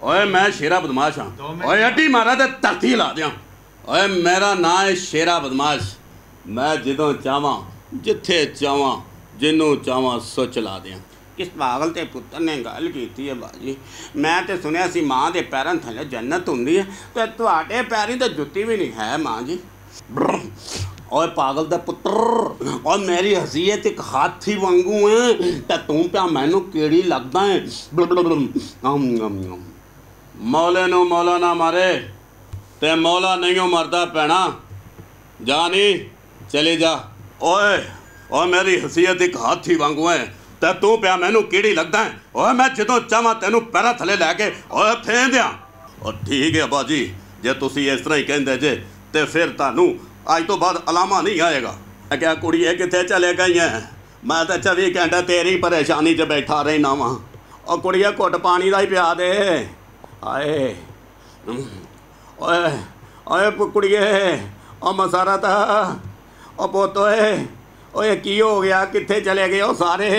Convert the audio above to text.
ओए मैं शेरा बदमाश हाँ। ओए अड्डी मारा तो धरती हिला दियां। ओए मेरा नाम है शेरा बदमाश। मैं जदों चाहवां जिथे चाहवां जिन्नू चाहवां सो चला दियां। किस पागल ते पुत्तर ने गल की है बाजी। मैं तो सुनिया सी माँ के पैरों थले जन्नत होंदी है ते तुहाडे पैरीं तो जुत्ती भी नहीं है माँ जी। ओए पागल दा पुत्र, और मेरी हसीयत एक हाथी वांगू है ते तू पिया मैनू केड़ी लगदा है। मौले नू मौला ना मारे ते मौला नहीं मरदा पैना। जा नहीं चले जा। ओए ओए मेरी हसीयत एक हाथी वांगू है ते तू पिया मैनू केड़ी लगदा है। ओए मैं जदों चाहां तैनू पैरां थले लैके ओए फें दियां। और ठीक है बाजी, जे तुसीं इस तरह ही कहंदे जे ते फिर तुहानू अज तो बाद अलामा नहीं आएगा। मैं क्या कुड़िए कितने चले गई हैं? मैं तो 24 घंटे तेरी परेशानी च बैठा रहना वा। और कुड़िए घुट पानी का ही पिया दे। आए ओए ओए कुड़िए ओ मसारत ओ पुत ओए ओए की हो गया? कितने चले गए हो सारे?